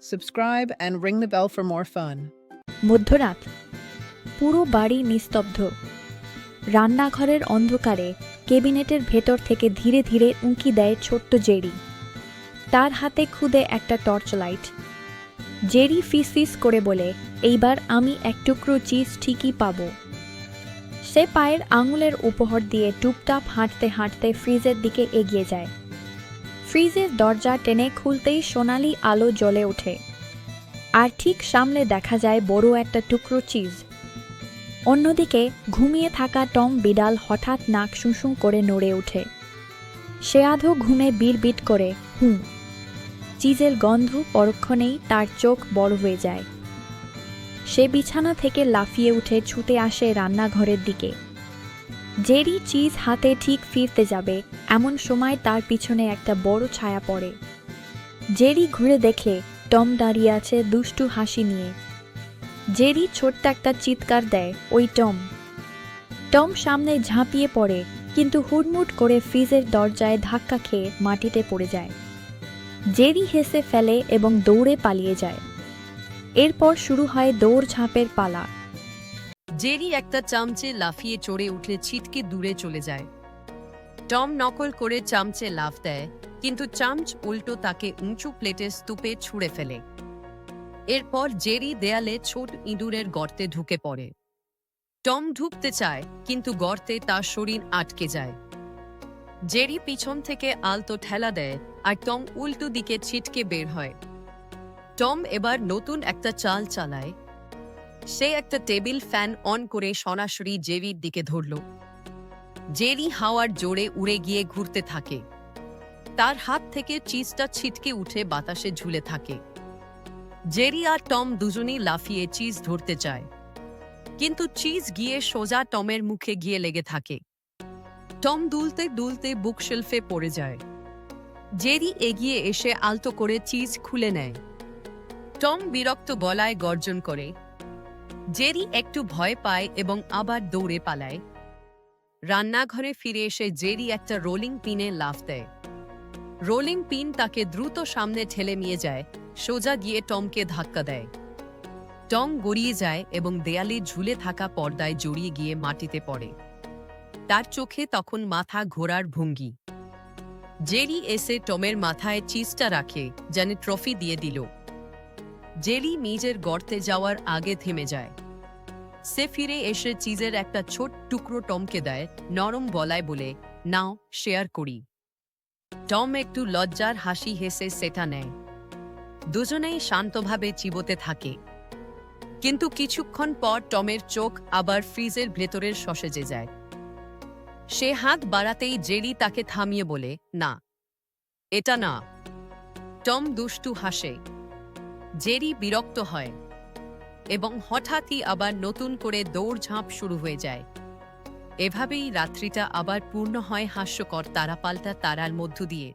Subscribe and ring the bell for more fun. মধ্যরাত পুরো বাড়ি নিস্তব্ধ। রান্নাঘরের অন্ধকারে কেবিনেটের ভেতর থেকে ধীরে ধীরে উঁকি দেয় ছোট্ট জেরি। তার হাতে খুদে একটা টর্চ লাইট। জেরি ফিস করে বলে, এইবার আমি এক টুকরো চিজ ঠিকই পাবো। সে পায়ের আঙুলের উপহার দিয়ে টুপটাপ হাঁটতে হাঁটতে ফ্রিজের দিকে এগিয়ে যায়। ফ্রিজের দরজা টেনে খুলতেই সোনালি আলো জ্বলে ওঠে, আর ঠিক সামনে দেখা যায় বড় একটা টুকরো চিজ। অন্যদিকে ঘুমিয়ে থাকা টম বিড়াল হঠাৎ নাক শুঁশুঁ করে নড়ে ওঠে। সে আধো ঘুমে বিড়বিট করে হুঁ। চিজের গন্ধ পরক্ষণেই তার চোখ বড় হয়ে যায়। সে বিছানা থেকে লাফিয়ে উঠে ছুটে আসে রান্নাঘরের দিকে। জেরি চিজ হাতে ঠিক ফিরতে যাবে, এমন সময় তার পিছনে একটা বড় ছায়া পড়ে। জেরি ঘুরে দেখে টম দাঁড়িয়ে আছে দুষ্টু হাসি নিয়ে। জেরি ছোট্ট একটা চিৎকার দেয়, ওই টম। টম সামনে ঝাঁপিয়ে পড়ে, কিন্তু হুড়মুড় করে ফ্রিজের দরজায় ধাক্কা খেয়ে মাটিতে পড়ে যায়। জেরি হেসে ফেলে এবং দৌড়ে পালিয়ে যায়। এরপর শুরু হয় দৌড়ঝাঁপের পালা। জেরি একটা চামচে লাফিয়ে চড়ে উঠলে ছিটকে দূরে চলে যায়। টম নকল করে চামচে লাফ দেয়, কিন্তু চামচ উল্টো তাকে উঁচু প্লেটের স্তূপে ছুঁড়ে ফেলে। এরপর জেরি দেয়ালে ছোট ইঁদুরের গর্তে ঢুকে পড়ে। টম ঢুকতে চায়, কিন্তু গর্তে তার শরীর আটকে যায়। জেরি পিছন থেকে আলতো ঠেলা দেয়, আর টম উল্টো দিকে ছিটকে বের হয়। টম এবার নতুন একটা চাল চালায়। সে একটা টেবিল ফ্যান অন করে সরাসরি জেরির দিকে ধরল। জেরি হাওয়ার জোরে উড়ে গিয়ে ঘুরতে থাকে। তার হাত থেকে চিজটা ছিটকে উঠে বাতাসে ঝুলে থাকে। জেরি আর টম দুজনেই লাফিয়ে চিজ ধরতে চায়, কিন্তু চিজ গিয়ে সোজা টমের মুখে গিয়ে লেগে থাকে। টম দুলতে দুলতে বুকশেলফে পড়ে যায়। জেরি এগিয়ে এসে আলতো করে চিজ খুলে নেয়। টম বিরক্ত গলায় গর্জন করে। জেরি একটু ভয় পায় এবং আবার দৌড়ে পালায়। রান্নাঘরে ফিরে এসে জেরি একটা রোলিং পিনে লাফ দেয়। রোলিং পিন তাকে দ্রুত সামনে ঠেলে নিয়ে যায়, সোজা গিয়ে টমকে ধাক্কা দেয়। টম গড়িয়ে যায় এবং দেয়ালে ঝুলে থাকা পর্দায় জড়িয়ে গিয়ে মাটিতে পড়ে। তার চোখে তখন মাথা ঘোরার ভঙ্গি। জেরি এসে টমের মাথায় চিজটা রাখে, যেন ট্রফি দিয়ে দিল। জেরি নিজের গর্তে যাওয়ার আগে থেমে যায়। সে ফিরে এসে চিজের একটা ছোট টুকরো টমকে দেয়, নরম গলায় বলে, নাও শেয়ার করি। টম একটু লজ্জার হাসি হেসে সেটা নেয়। দুজনেই শান্তভাবে চিবোতে থাকে। কিন্তু কিছুক্ষণ পর টমের চোখ আবার ফ্রিজের ভেতরের সসেজে যায়। সে হাত বাড়াতেই জেরি তাকে থামিয়ে বলে, না, এটা না। টম দুষ্টু হাসে। জেরি বিরক্ত হয় এবং হঠাৎই আবার নতুন করে দৌড়ঝাঁপ শুরু হয়ে যায়। এভাবেই রাত্রিটা আবার পূর্ণ হয় হাস্যকর তারাপাল্টা তারার মধ্য দিয়ে।